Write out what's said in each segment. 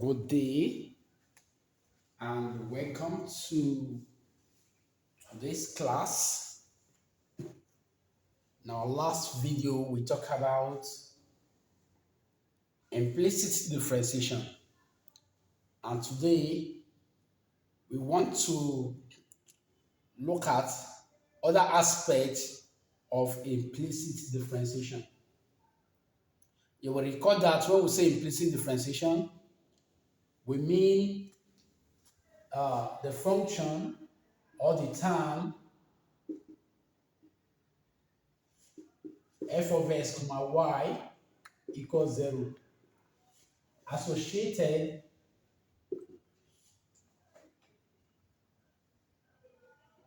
Good day and welcome to this class. In our last video, we talked about implicit differentiation, and today we want to look at other aspects of implicit differentiation. You will recall that when we say implicit differentiation, we mean the function or the term f of x comma y equals 0 associated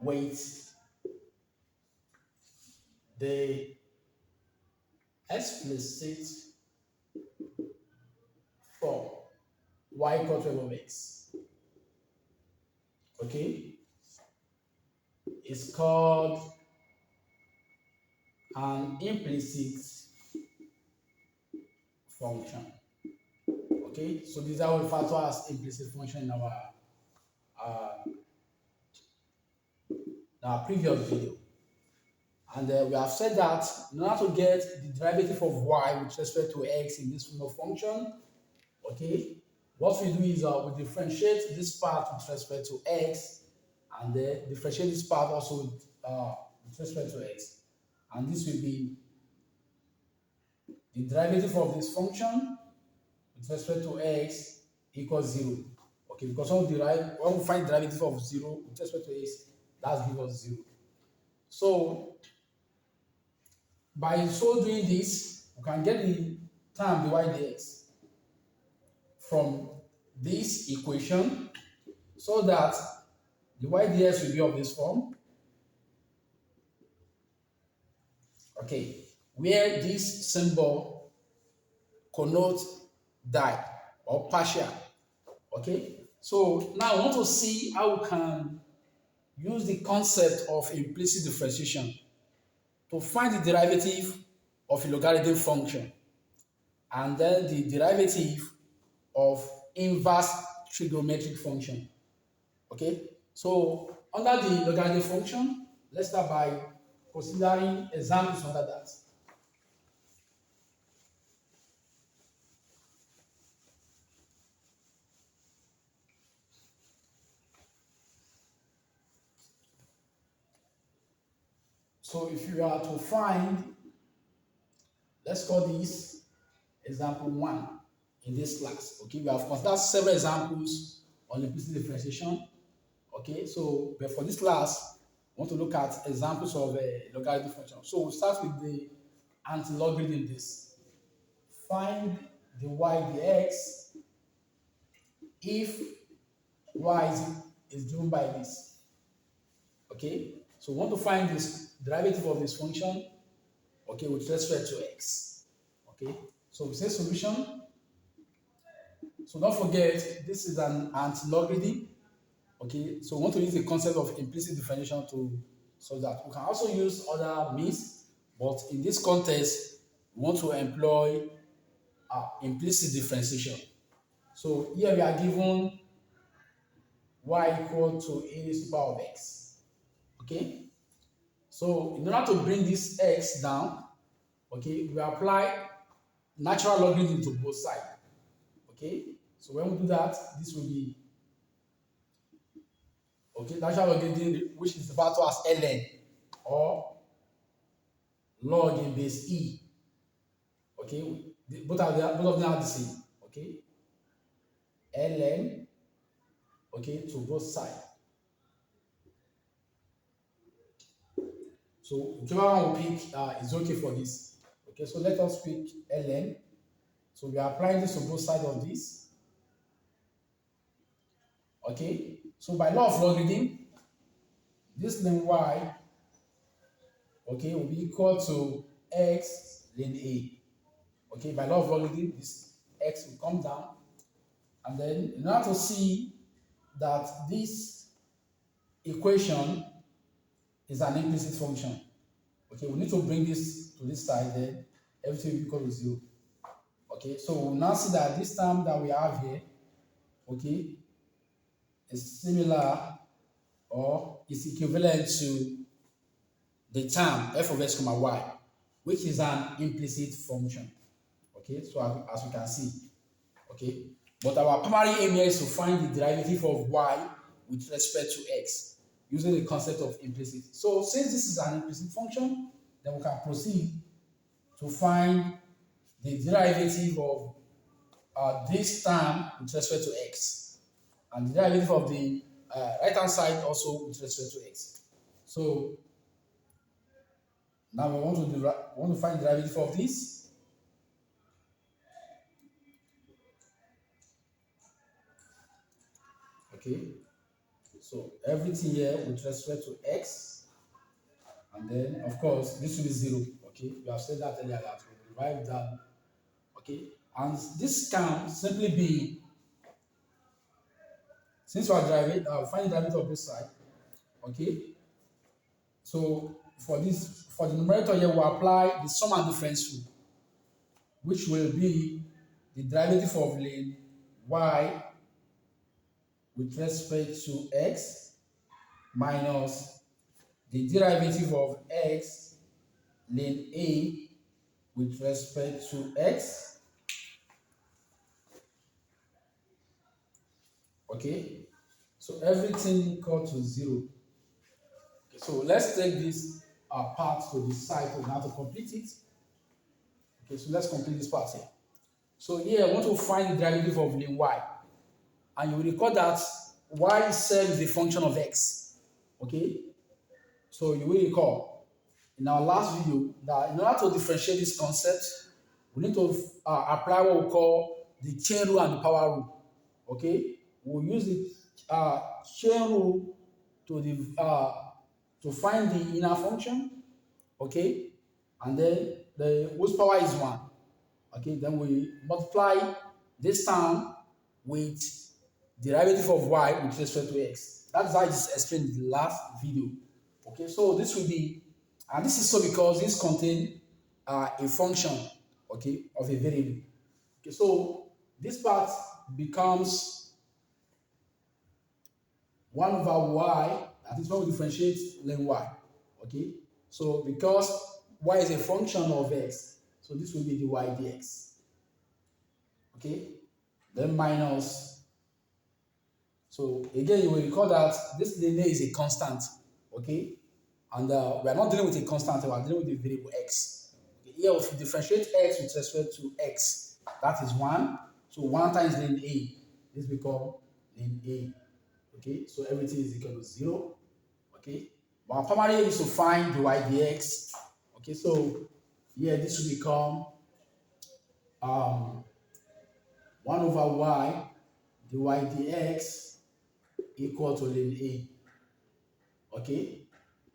with the explicit form y equals 12 of x. Okay, it's called an implicit function. Okay, so these are referred to as implicit function in our previous video. And we have said that in order to get the derivative of y with respect to x in this form of function, okay, what we do is we differentiate this part with respect to x, and then differentiate this part also with respect to x. And this will be the derivative of this function with respect to x equals 0. Okay, because when we find the derivative of 0 with respect to x, that gives us 0. So by so doing this, we can get the term dy dx from this equation, so that the y dx will be of this form. Okay, where this symbol connotes die or partial. Okay, so now I want to see how we can use the concept of implicit differentiation to find the derivative of a logarithm function, and then the derivative of inverse trigonometric function. Okay, so under the logarithm function, let's start by considering examples under that. So if you are to find, let's call this example 1 in this class. Okay, we have considered several examples on implicit differentiation. Okay, so but for this class, we want to look at examples of a logarithm function. So we'll start with the anti-logarithm this. Find the y dx if y is given by this. Okay, so we want to find this derivative of this function, okay, with respect to x. Okay, so we say solution. So don't forget, this is an anti-logarithm. Okay, so we want to use the concept of implicit differentiation to solve that. We can also use other means, but in this context, we want to employ implicit differentiation. So here we are given y equal to a raised to the power of x. Okay, so in order to bring this x down, okay, we apply natural logarithm to both sides. Okay, so when we do that, this will be, okay, natural logarithm, which is referred to as ln or log in base e. Okay, both of them are the same. Okay, ln, okay, to both sides. So whichever one we pick is okay for this. Okay, so let us pick ln. So we are applying this to both sides of this. Okay, so by law of logarithm, this ln y, okay, will be equal to x ln a. Okay, by law of logarithm, this x will come down, and then in order to see that this equation is an implicit function, okay, we need to bring this to this side, then everything will be equal to 0. Okay, so we'll now see that this term that we have here okay, is similar or is equivalent to the term f of x comma y, which is an implicit function. Okay, so as we can see, okay, but our primary aim here is to find the derivative of y with respect to x using the concept of implicit. So since this is an implicit function, then we can proceed to find the derivative of this term with respect to x, and the derivative of the right hand side also with respect to x. So now we want to find the derivative of this. Okay, so everything here with respect to x, and then of course this will be 0. Okay, we have said that earlier that we derive that. Okay, and this can simply be, since we are deriving, find the derivative of this side. Okay, so for the numerator here, we apply the sum and difference rule, which will be the derivative of lane y with respect to x minus the derivative of x lane a with respect to x. Okay, so everything equal to 0. Okay, so let's take this part to the side now to complete it. Okay, so let's complete this part here. So here I want to find the derivative of lane y, and you will recall that y itself is a function of x. Okay, so you will recall in our last video that in order to differentiate this concept, we need to apply what we call the chain rule and the power rule. Okay, we'll use the chain rule to find the inner function. Okay, and then whose power is 1. Okay, then we multiply this term with derivative of y with respect to x. That's how I just explained in the last video. Okay, so this will be, and this is so because this contains a function, okay, of a variable. Okay, so this part becomes 1 over y, that is when we differentiate ln y. Okay, so because y is a function of x, so this will be the y dx. Okay, then minus, so again you will recall that this linear is a constant. Okay, and we are not dealing with a constant, we are dealing with a variable x. Okay, here if you differentiate x with respect to x, that is 1. So 1 times ln a, this becomes ln a. Okay, so everything is equal to 0. Okay, but our primary aim is to find the y dx. Okay, so here this will become 1 over y dy dx equal to ln a. Okay,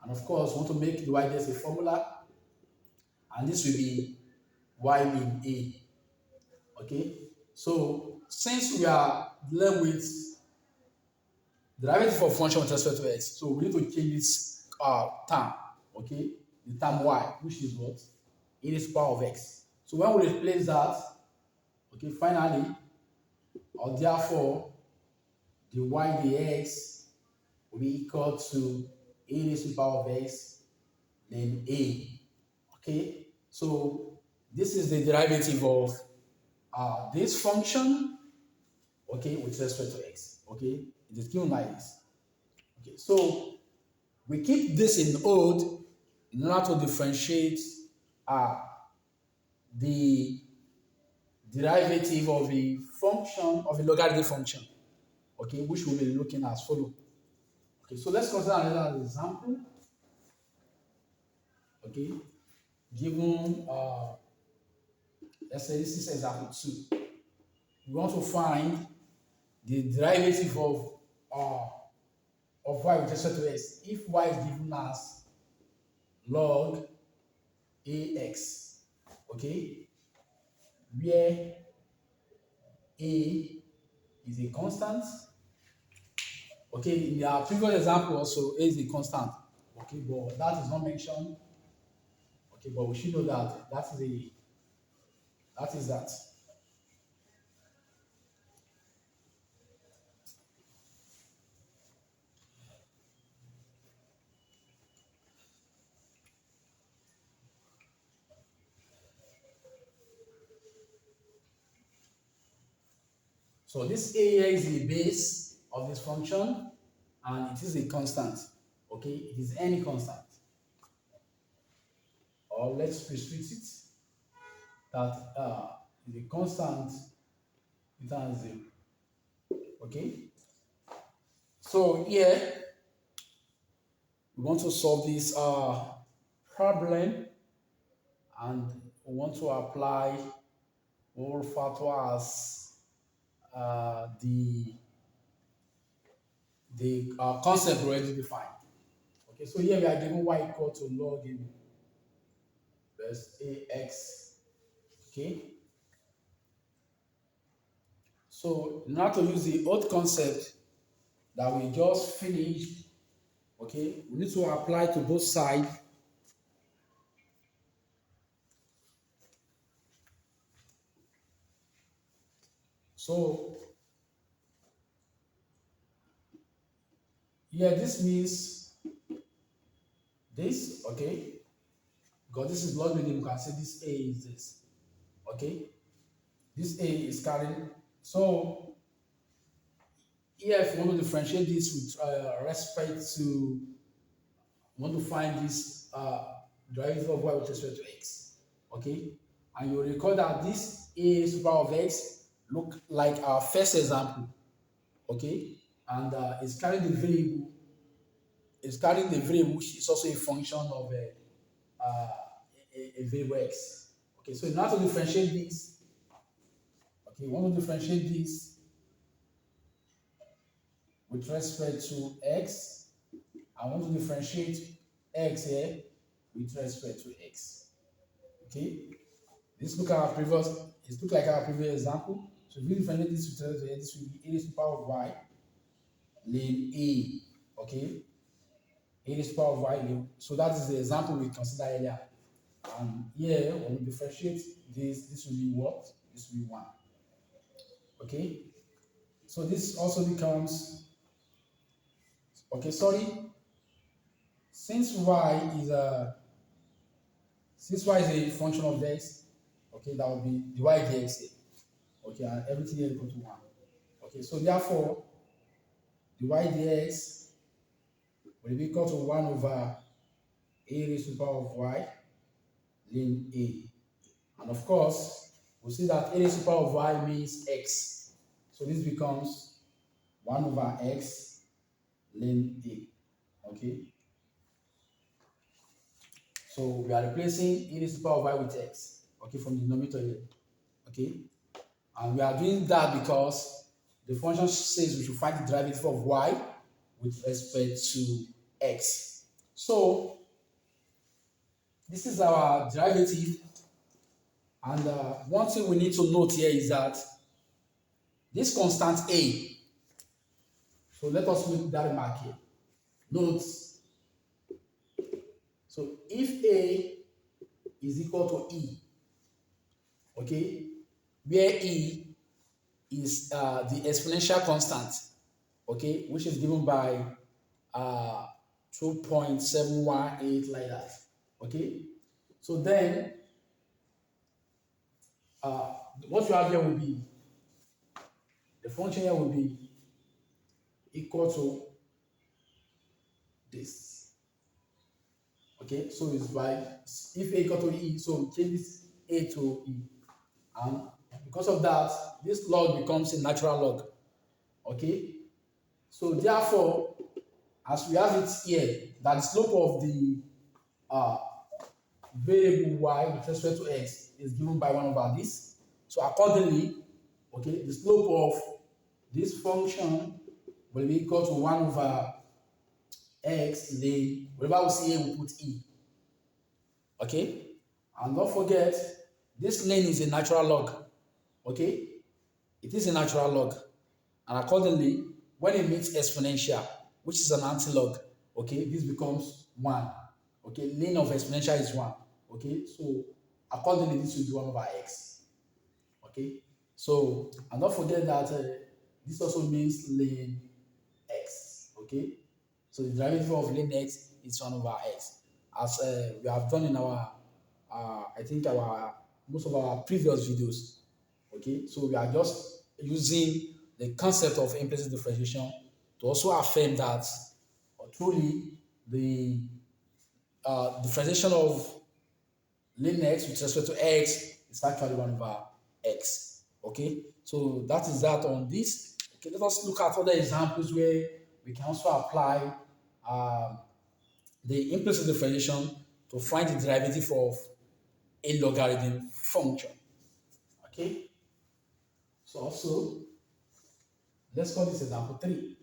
and of course we want to make the y dx a formula, and this will be y ln a. Okay, so since we are dealing with the derivative of function with respect to x, so we need to change this term. Okay, the term y, which is what? It is power of x. So when we replace that, okay, finally, or therefore, the y dx will be equal to a raised to the power of x then a. Okay, so this is the derivative of this function, okay, with respect to x. Okay, it is given like this. Okay, so we keep this in odd in order to differentiate the derivative of a function, of a logarithmic function, okay, which we'll be looking as follow. Okay, so let's consider another example. Okay, given let's say this is example 2. We want to find the derivative of y with respect to x if y is given as log ax. Okay, where a is a constant. Okay, in our previous example also a is a constant. Okay, but that is not mentioned. Okay, but we should know that that is that. So this a here is the base of this function, and it is a constant. Okay, it is any constant. Or let's restrict it that the constant returns 0. Okay, so here we want to solve this problem, and we want to apply what we refer to as the concept already defined. Okay, so here we are given y equal to log in plus ax. Okay, so in order to use the old concept that we just finished, okay, we need to apply to both sides. So yeah, this means this, okay, because this is logarithm, you can say this a is this, okay, this a is carrying. So here, if you want to differentiate this with respect to, want to find this derivative of y with respect to x, okay, and you recall that this a to the power of x look like our first example, okay, and it's carrying the variable, which is also a function of a variable x. Okay, so in order to differentiate this, okay, we want to differentiate this with respect to x. I want to differentiate x here with respect to x. Okay, this look like our previous example. So if we differentiate this with respect to x, this will be a raised to the power of y ln a. Okay, a raised to the power of y ln. So that is the example we considered earlier. And here, when we differentiate this will be what? This will be 1. Okay, so this also becomes, okay, sorry, since y is a function of x, okay, that will be the y dx here. Okay, and everything here equal to 1. Okay, so therefore, the y dx will be equal to 1 over a raised to the power of y ln a. And of course, we see that a raised to the power of y means x. So this becomes 1 over x ln a. Okay. So we are replacing e raised to the power of y with x. Okay, from the denominator here. Okay. And we are doing that because the function says we should find the derivative of y with respect to x. So this is our derivative, and one thing we need to note here is that this constant a, so let us make that remark here. Note, so if a is equal to e, okay, where e is the exponential constant, okay, which is given by 2.718 like that, okay, so then what you have here will be, the function here will be equal to this, okay, so it's by, if a equal to e, so we change this a to e, and because of that, this log becomes a natural log, okay, so therefore, as we have it here, that the slope of the variable y with respect to x is given by 1 over this. So accordingly, okay, the slope of this function will be equal to 1 over x, then wherever we see a, we put e. Okay, and don't forget, this lane is a natural log. Okay, it is a natural log, and accordingly, when it meets exponential, which is an anti-log, okay, this becomes 1. Okay, lane of exponential is 1. Okay, so accordingly, this will be 1 over x. Okay, so, and don't forget that this also means lane x. Okay, so the derivative of lane x is 1 over x, as we have done in our I think our most of our previous videos. Okay, so we are just using the concept of implicit differentiation to also affirm that truly the differentiation of linear x with respect to x is actually 1 over x. Okay, so that is that on this. Okay, let us look at other examples where we can also apply the implicit differentiation to find the derivative of a logarithm function. Okay, so also let's call this example 3.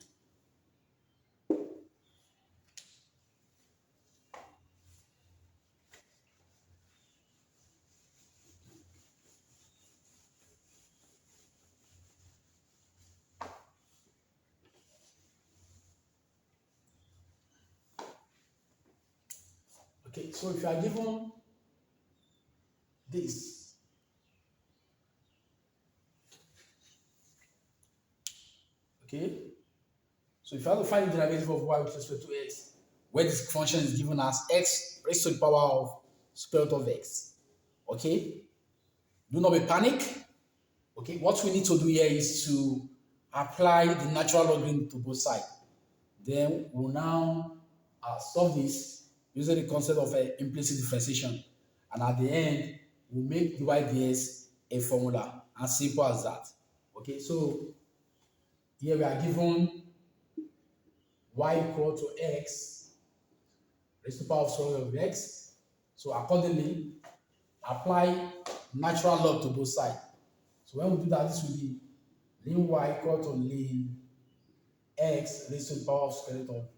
Okay, so if you are given this, okay, so if you have to find the derivative of y with respect to x, where this function is given as x raised to the power of square root of x, okay, do not be panic. Okay, what we need to do here is to apply the natural logarithm to both sides. Then we'll now solve this using the concept of implicit differentiation. And at the end, we'll make dy dx a formula, as simple as that. Okay, so here we are given y equal to x raised to the power of square root of x. So accordingly, apply natural log to both sides. So when we do that, this will be ln y equal to ln x raised to the power of square root of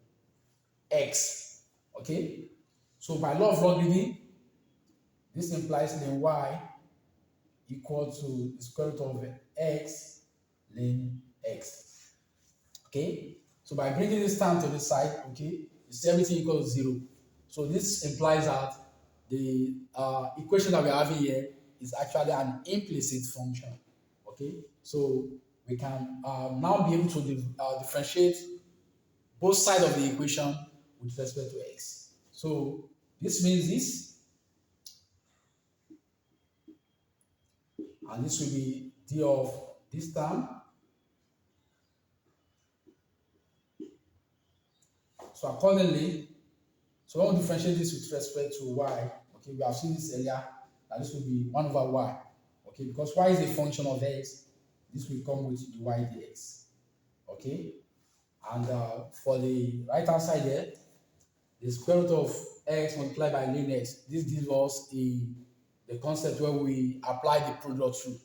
x. Okay, so by law of logarithm, this implies ln y equal to the square root of x ln x. Okay, so by bringing this term to the side, okay, you see everything equals 0. So this implies that the equation that we are having here is actually an implicit function. Okay, so we can now be able to differentiate both sides of the equation with respect to x. So this means this, and this will be d of this term. So accordingly, so when we differentiate this with respect to y, okay, we have seen this earlier, that this will be 1 over y, okay, because y is a function of x, this will come with dy dx, okay, and for the right hand side here, the square root of x multiplied by ln x, this gives us the concept where we apply the product rule,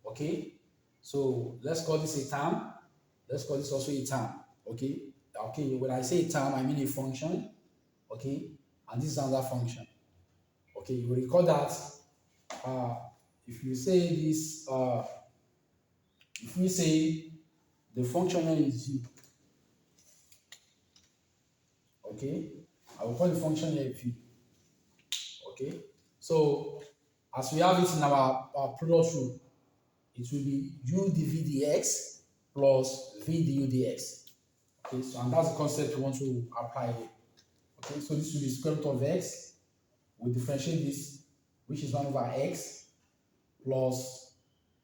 okay, so let's call this a term, let's call this also a term, okay, okay, when I say a term, I mean a function, okay, and this is another function. Okay, you will recall that if you say this, if we say the function name is u, okay, I will call the function here v. Okay, so as we have it in our product rule, it will be u dv dx plus v du dx. Okay, so and that's the concept we want to apply here. Okay, so this will be square root of x. We differentiate this, which is 1 over x, plus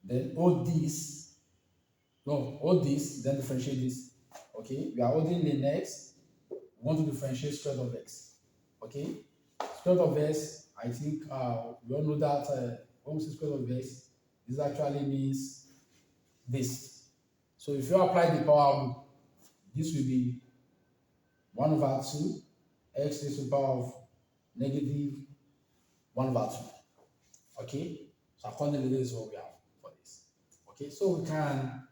then all this, then differentiate this. Okay, we are holding ln x, we want to differentiate square root of x. Okay, square root of x, I think we all know that when we say square root of x, this actually means this. So if you apply the power rule, this will be 1 over 2 x raised to the power of negative 1 over 2. Okay, so accordingly, this is what we have for this. Okay, so we can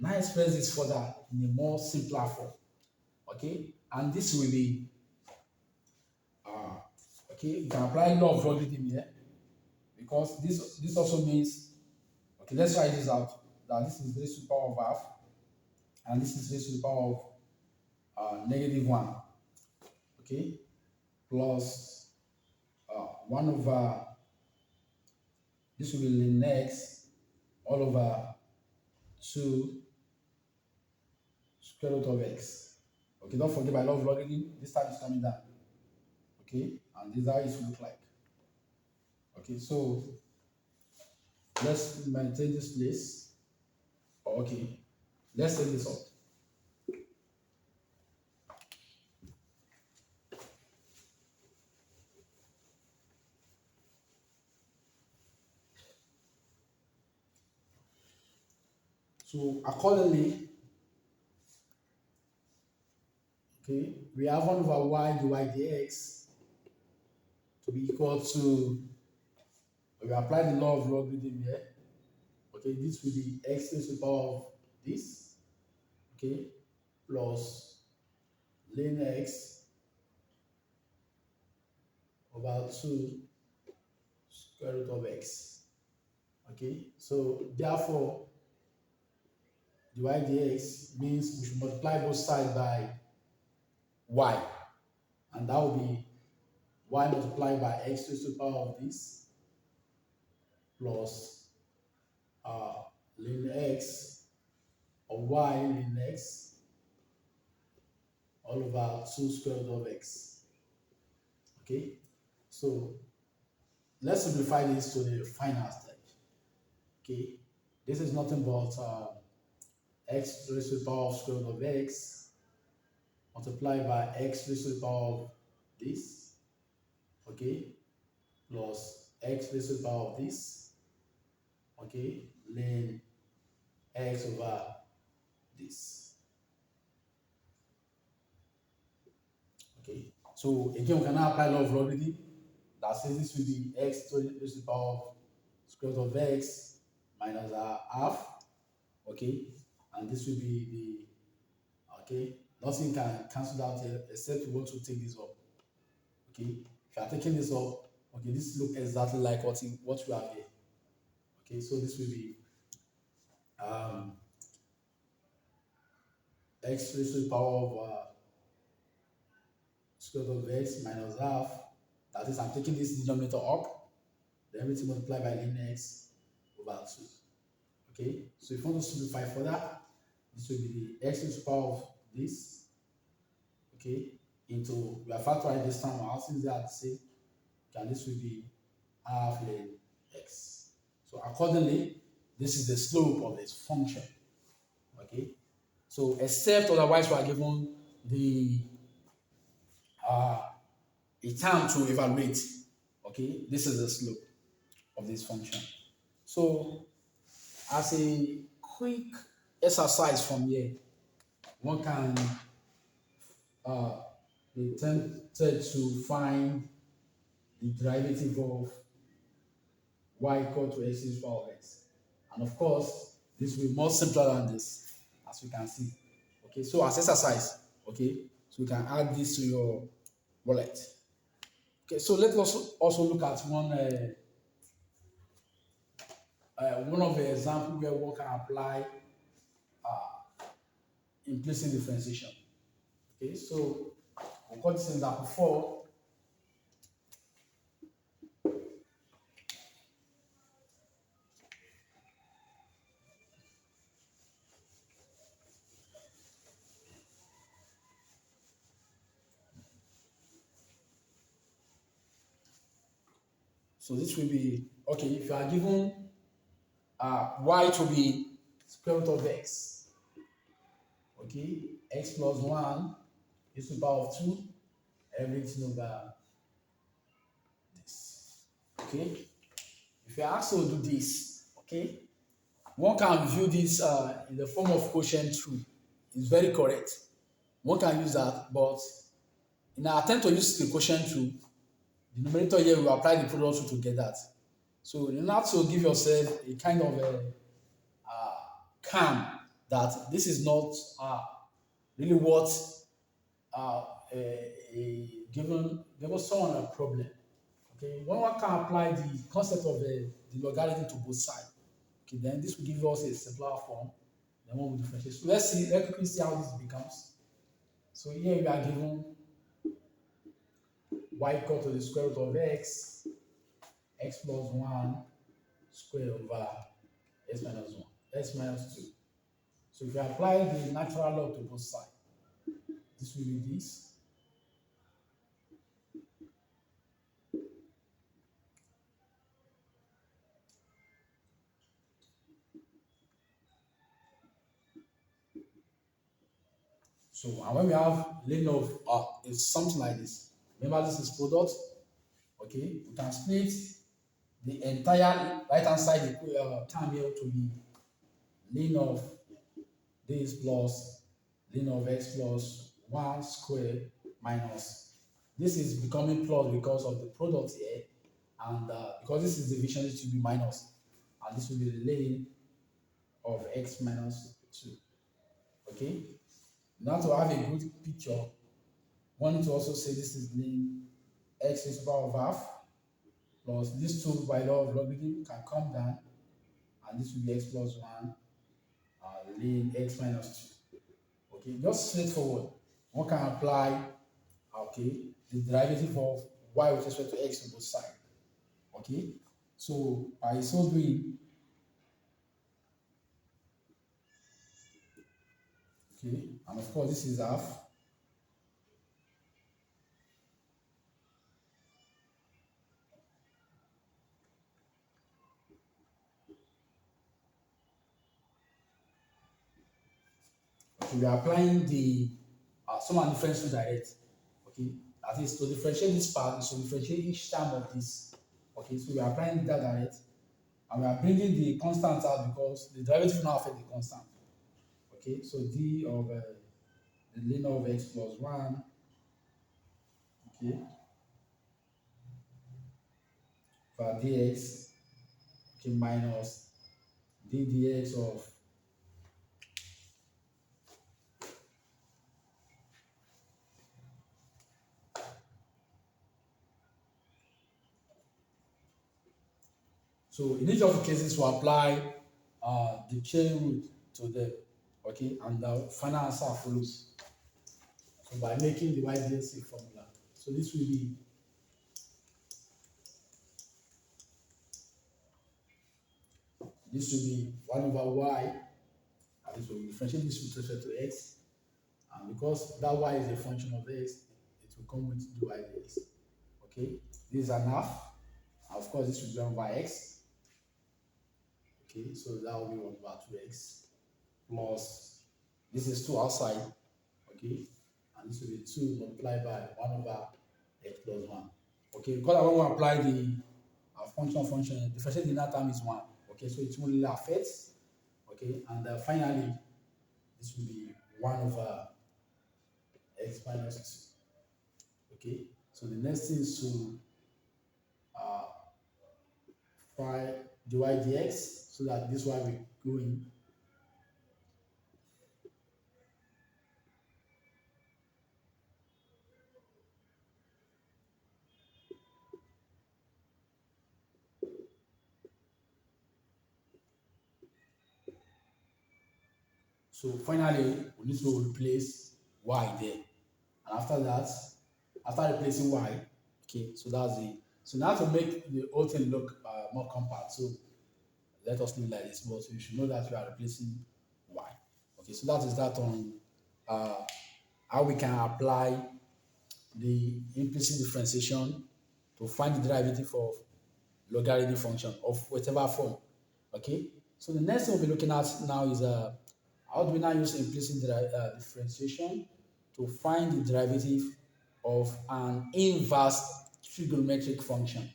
now express this further in a more simpler form. Okay, and this will be okay, we can apply law of logarithm here, because this also means, okay, let's try this out, that this is raised to the power of half and this is raised to the power of negative 1, okay, plus 1 over, this will be ln x all over 2 square root of x. Okay, don't forget by law of logarithm, this time is coming down. Okay, and this is how it will look like. Okay, so let's maintain this place. Okay, Let's take this up. So accordingly, okay, we have 1 over y dy dx to be equal to, we apply the law of logarithm here. Okay, this will be x raised to the power of this, okay, plus ln x over 2 square root of x. Okay, so therefore, dy dx means we should multiply both sides by y, and that will be y multiplied by x raised to the power of this plus ln x or y ln x all over 2 square root of x. Okay, so let's simplify this to the final stage. Okay, this is nothing but x raised to the power of square root of x multiplied by x raised to the power of this, okay, plus x raised to the power of this, okay, ln x over this. Okay, so again, we can now apply law of logarithm that says this will be x raised to the power of square root of x minus half, okay, and this will be the, okay, nothing can cancel out here except we want to take this up, okay. If you are taking this up, okay, this looks exactly like what we have here, okay. So this will be x raised to the power of square root of x minus half, that is, I'm taking this denominator up, then everything multiplied by ln x over 2. Okay, so if you want to simplify further, this will be the x raised to the power of this, okay, into, we are factoring this time, our things are the same, and this will be half ln x. So accordingly, this is the slope of this function, okay. So except otherwise we are given the a term to evaluate, okay, this is the slope of this function. So as a quick exercise from here, one can be tempted to find the derivative of y equal to x raised to the power of x. And of course, this will be more simpler than this, as we can see. Okay, so as exercise, okay, so you can add this to your wallet. Okay, so let us also look at one of the examples where one can apply implicit differentiation. Okay, so we'll call this example 4. So this will be, okay, if you are given y to be square root of x, okay, x plus 1 is to the power of 2, everything over this, okay. If you are asked to do this, okay, one can view this in the form of quotient rule. It's very correct. One can use that, but in our attempt to use the quotient rule, the numerator here will apply the product rule to get that. So you have to give yourself a kind of a calm that this is not really what given someone a problem. Okay, when one can apply the concept of the logarithm to both sides, okay, then this will give us a simpler form. Then one will differentiate. So let's quickly see how this becomes. So here we are given y equal to the square root of x plus 1 square over x minus 1, x minus 2. So if you apply the natural log to both sides, this will be this. So, and when we have lane of it's something like this. Remember, this is product. Okay, we can split the entire right hand side term here to be lane of this plus lane of x plus 1 square minus. This is becoming plus because of the product here, and because this is division, it will be minus, and this will be the lane of x minus 2. Okay, now to have a good picture, one need to also say this is lane x is power of half plus this 2 by law of logarithm can come down, and this will be x plus 1 lane x minus 2. Okay, just straightforward. One can apply the derivative of y with respect to x on both sides. Okay, so by so doing, okay, and of course this is half. Okay, we are applying the sum and difference to direct. Okay, that is to differentiate this part is to differentiate each term of this. Okay, so we are applying that direct, and we are bringing the constant out because the derivative now affect the constant. Okay, so d of the lane of x plus 1, okay, for dx, okay, minus d dx of, so in each of the cases we apply the chain root to them, okay, and the final answer follows. So by making the y-dx formula, so this will be this will be 1 over y, and this will differentiate this with respect to x, and because that y is a function of x, it will come with dy dx. Okay, this is an half, and of course this will be 1 over x. Okay, so that will be 1 over 2x plus this is 2 outside, okay, and this will be 2 multiplied by 1 over x plus 1. Okay, because I want to apply the function, differentiate the inner term is 1. Okay, so it will affect, okay, and finally this will be 1 over x minus 2. Okay, so the next thing is to find dy dx, so that this y will go in. So finally, we need to replace y there. And after that, after replacing y, okay, so that's the, so now to make the whole thing look more compact, so let us do it like this, but you should know that we are replacing y. Okay, so that is that on how we can apply the implicit differentiation to find the derivative of logarithm function of whatever form. Okay, so the next thing we'll be looking at now is how do we now use implicit differentiation to find the derivative of an inverse trigonometric function.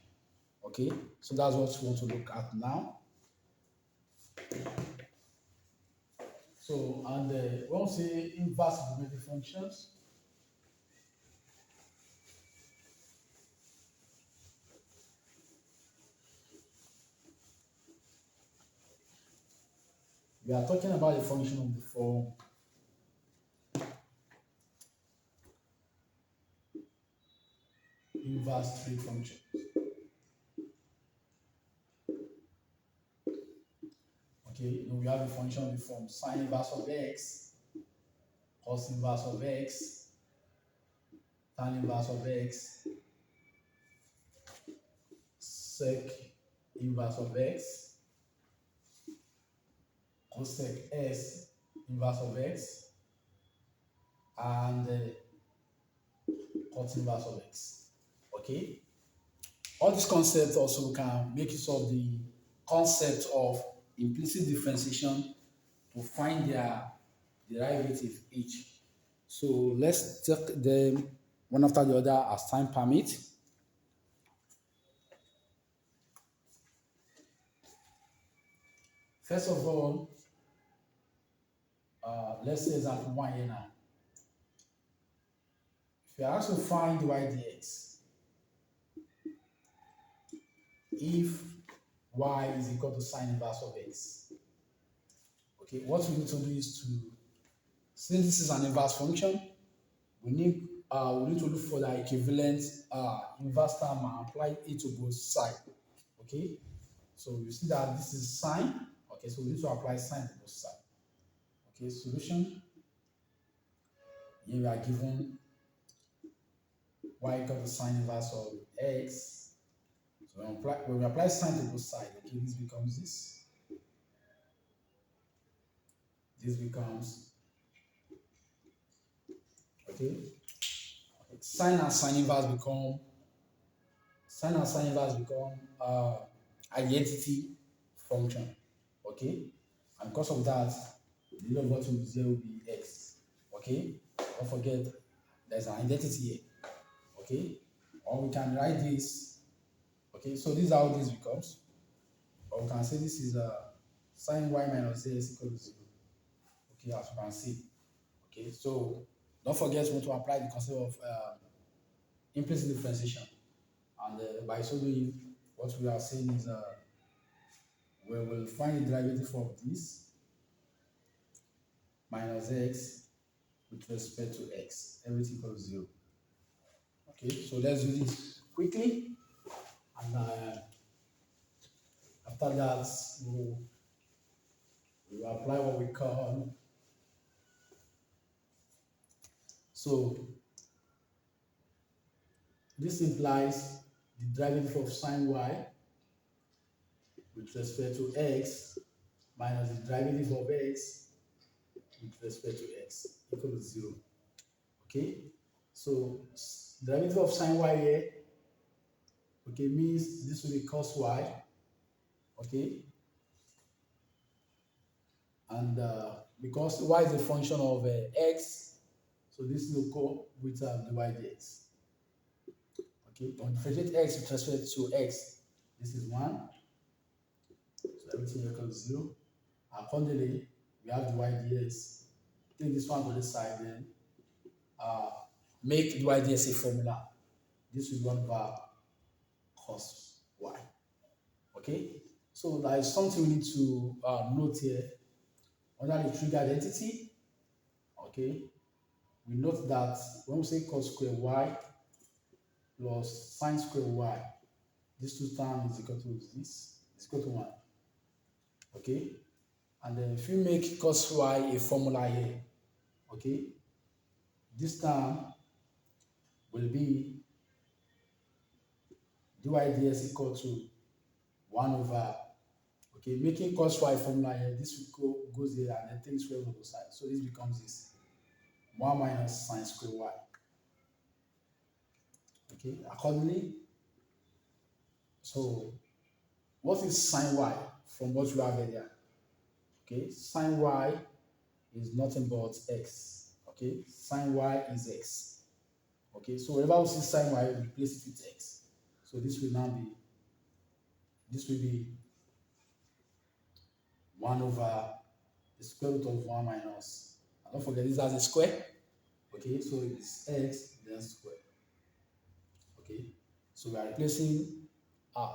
Okay, so that's what we want to look at now. So, and when we say inverse trigonometric functions, we are talking about a function of the form inverse trig function. Okay, we have a function of the form sine inverse of x, cos inverse of x, tan inverse of x, sec inverse of x, cosec s inverse of x, and cot inverse of x. Okay, all these concepts also can make use of the concept of implicit differentiation to find their derivative each. So let's take them one after the other as time permit. First of all, let's say example 1 here now. If you are asked to find dy dx, if y is equal to sine inverse of x, okay, what we need to do is to, since this is an inverse function, we need to look for the equivalent inverse term and apply it to both sides. Okay, so you see that this is sine. Okay, so we need to apply sine to both sides. Okay, solution. Here we are given y equal to sine inverse of x. So when we apply sine to both sides, okay, this becomes this. This becomes, okay, sine and sine inverse become identity function. Okay, and because of that, the lower bottom of 0 will be x. Okay, don't forget there's an identity here. Okay, or we can write this. Okay, so this is how this becomes, or we can say this is sine y minus x equal to 0. Okay, as you can see. Okay, so don't forget to apply the concept of implicit differentiation, and by so doing, what we are saying is we will find the derivative of this minus x with respect to x, everything equals 0. Okay, so let's do this quickly, and after that we will apply what we call, so this implies the derivative of sine y with respect to x minus the derivative of x with respect to x equal to 0. Okay, so derivative of sine y here, okay, means this will be cos y. Okay, and because y is a function of x, so this will go with dy dx. Okay, when we differentiate x with respect to x, this is 1, so everything equals 0. Accordingly, we have dy dx. Take this one to the side, then make dy dx a formula. This will be 1 over cos y. Okay, so there is something we need to note here. Under the trig identity, okay, we note that when we say cos square y plus sine square y, these two terms is equal to this, is equal to 1. Okay, and then if you make cos y a formula here, okay, this term will be dy dx equal to 1 over, okay, making cos y formula here, this will goes here and then takes square root of the side. So this becomes this 1 minus sine square y. Okay, accordingly, so what is sine y from what we have earlier? Okay, sine y is nothing but x. Okay, sine y is x. Okay, so whenever we see sine y, we replace it with x. So this will now be, this will be 1 over the square root of 1 minus, and don't forget this has a square. Okay, so it's x then square. Okay, so we are replacing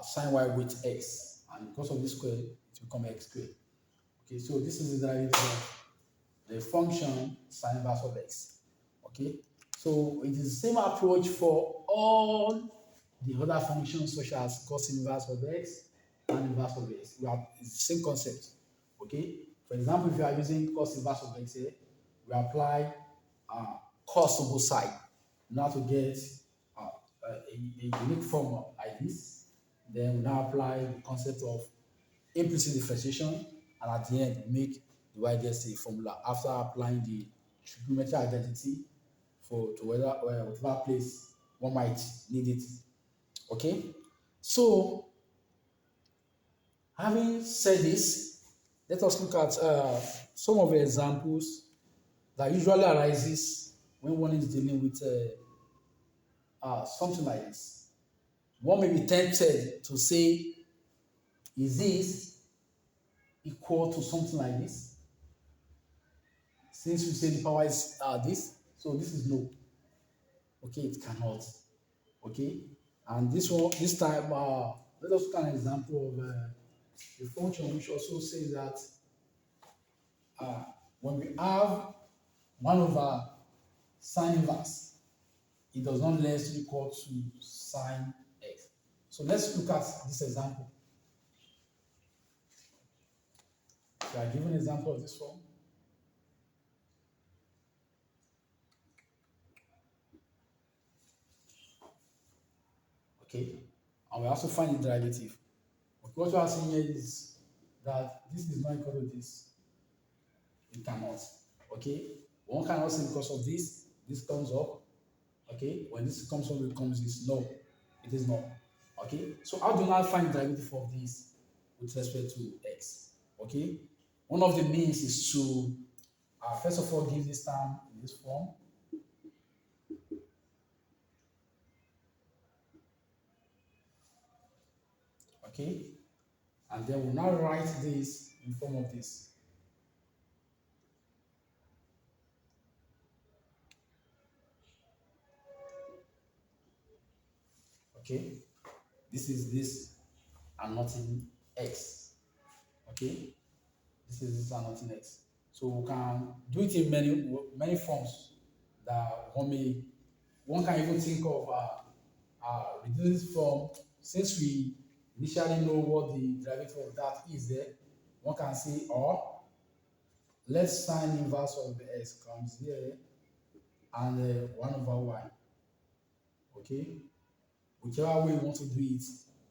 sine y with x, and because of this square, it will become x squared. Okay, so this is the derivative of the function sine inverse of x. Okay, so it is the same approach for all the other functions such as cos inverse of x and inverse of x. It's the same concept. Okay, for example, if you are using cos inverse of x here, we apply cos to both sides in order to get a unique formula like this. Then we now apply the concept of implicit differentiation, and at the end we make the y dx a formula after applying the trigonometric identity to whatever place one might need it. Okay, so having said this, let us look at some of the examples that usually arises when one is dealing with something like this, one may be tempted to say, is this equal to something like this? Since we say the power is this, so this is no. Okay, it cannot. Okay, and this time, let us look at an example of a function which also says that uh, when we have 1 over sine inverse, it does not less equal to sine x. So let's look at this example. We are given an example of this form. Okay, and we also find the derivative. Okay, what we are saying here is that this is not equal to this. It cannot. Okay, one cannot say because of this comes up. Okay, when this comes up, it comes this. No, it is not. Okay, so how do I find the derivative of this with respect to x? Okay, one of the means is to first of all give this term in this form. Okay, and then we'll now write this in form of this. Okay, this is this and nothing x. Okay, this is this and nothing x. So we can do it in many forms that one can even think of reducing this form. Since we initially know what the derivative of that is there, one can say, or let sine inverse of the x comes here and 1 over y. Okay, whichever way you want to do it,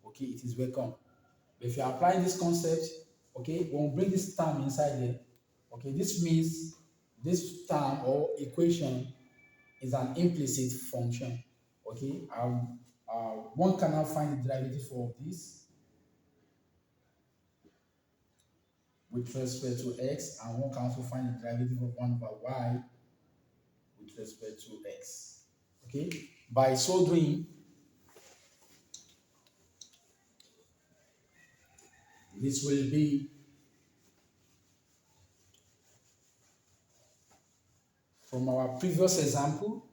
okay, it is welcome. But if you are applying this concept, okay, when we bring this term inside there, okay, this means this term or equation is an implicit function. Okay, one cannot find the derivative of this with respect to x, and one can also find the derivative of 1 over y with respect to x. Okay, by so doing, this will be from our previous example,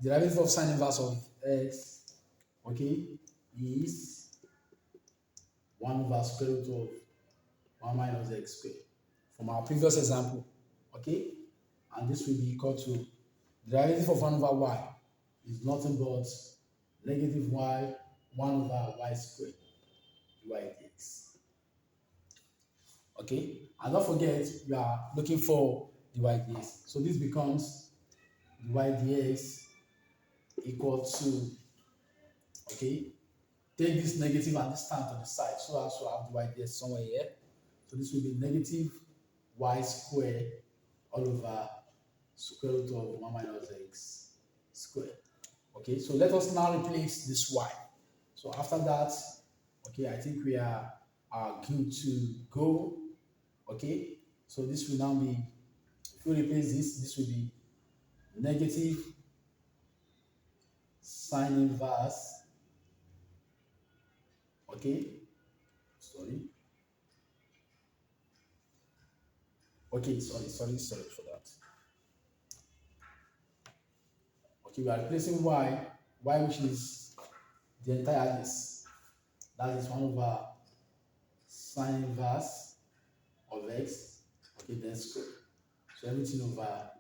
the derivative of sine inverse of x, okay, is 1 over square root of 1 minus x squared from our previous example, okay, and this will be equal to the derivative of 1 over y is nothing but negative y 1 over y squared dy dx. Okay, and don't forget we are looking for dy dx, so this becomes dy dx equal to, okay, take this negative and this term to the side so as to have dy dx somewhere here. So this will be negative y squared all over square root of 1 minus x squared. Okay, so let us now replace this y. So after that, okay, I think we are good to go. Okay, so this will now be, if we replace this will be negative sine inverse, okay, sorry, okay, sorry for that. Okay, we are replacing y which is the entire this, that is 1 over sine inverse of x, okay, then square. So everything over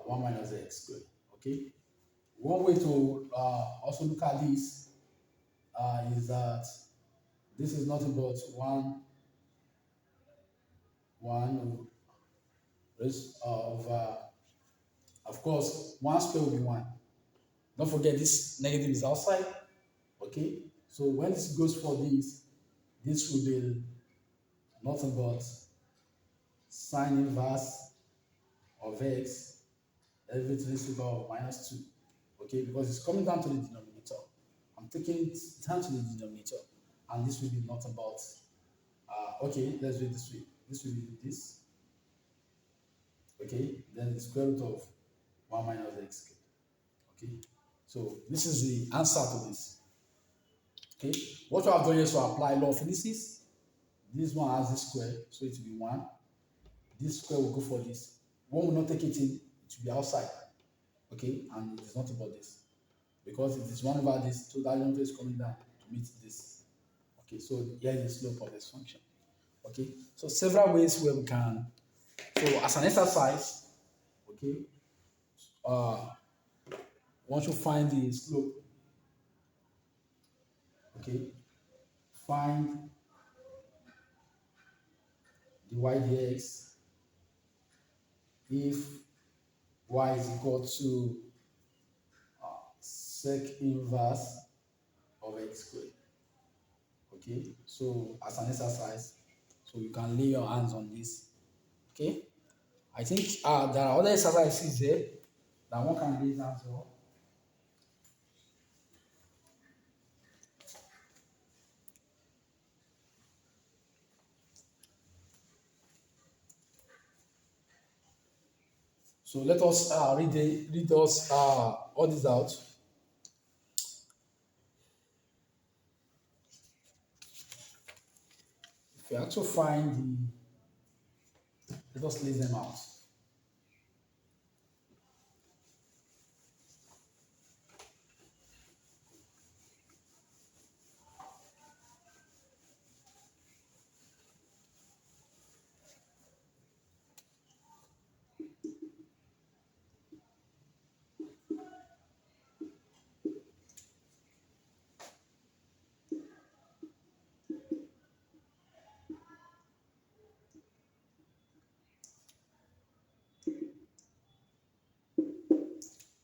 1 minus x squared. Okay. One way to also look at this is that this is nothing but 1 over, of course, 1 square will be 1. Don't forget this negative is outside. Okay. So when this goes for this will be nothing but sine inverse of x everything raised to the power of minus 2. Okay, because it's coming down to the denominator. I'm taking it down to the denominator, and this will be not about, okay, let's do it this way. This will be this. Okay, then the square root of 1 minus x cubed. Okay, so this is the answer to this. Okay, what we have done here is to apply law of indices. This one has this square, so it will be 1. This square will go for this. 1 will not take it in, it will be outside. Okay, and it is not about this. Because it is 1 over this, so that number is coming down to meet this. Okay, so here is the slope of this function. Okay, so several ways where we can, so as an exercise, okay, once you find the slope, okay, find the y dx if y is equal to sec inverse of x squared. Okay, so as an exercise, so you can lay your hands on this. Okay, I think there are other exercises there that one can lay hands on. So let us read us all this out. If you have to find let us lay them out.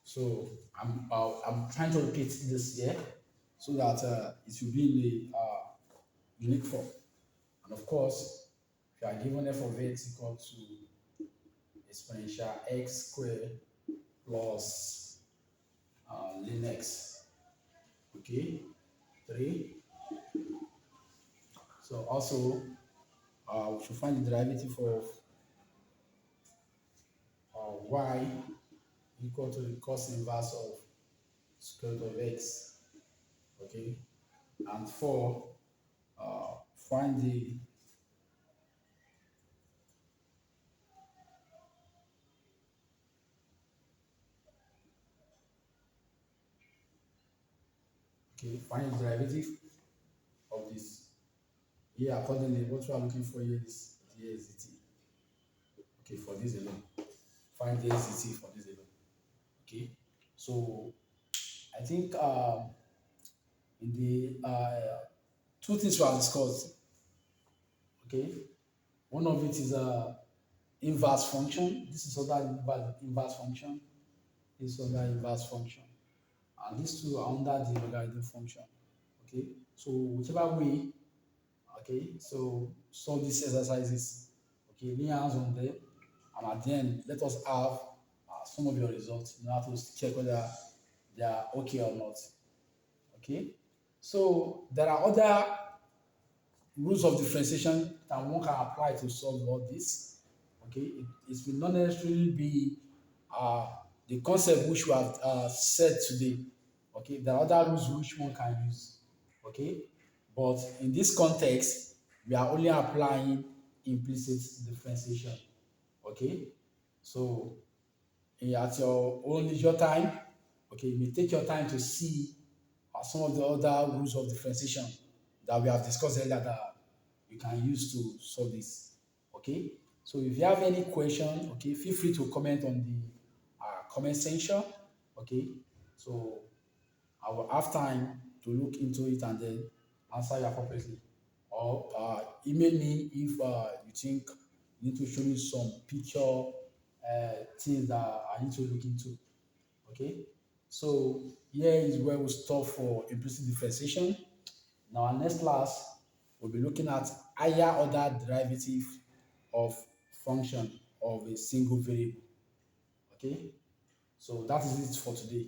So I'm trying to repeat this here so that it will be in the unique form. And of course, if you are given f of x equal to exponential x squared plus ln x, okay, 3. So also, we should find the derivative of y equal to the cos inverse of square root of x, okay, and 4, find the find the derivative of this. Here, accordingly, what we are looking for here is dxdt. Okay, for this alone. Find dxdt for this alone. Okay, so I think in the two things we have discussed. Okay, one of it is a inverse function. This is other inverse function. This is other inverse function, and these two are under the logarithm function. Okay, so whichever way, okay, so solve these exercises. Okay, lay hands on them, and at the end, let us have some of your results. You have to check whether they are okay or not. Okay, so there are other rules of differentiation that one can apply to solve all this. Okay, it will not necessarily be the concept which we have said today. Okay, there are other rules which one can use. Okay, but in this context, we are only applying implicit differentiation. Okay, so at your own leisure time, okay, you may take your time to see some of the other rules of differentiation that we have discussed earlier that you can use to solve this. Okay, so if you have any question, okay, feel free to comment on the comment section. Okay, so I will have time to look into it and then answer you appropriately. Or email me if you think you need to show me some picture things that I need to look into. Okay, so here is where we stop for implicit differentiation. In our next class, we'll be looking at higher order derivative of function of a single variable. Okay, so that is it for today.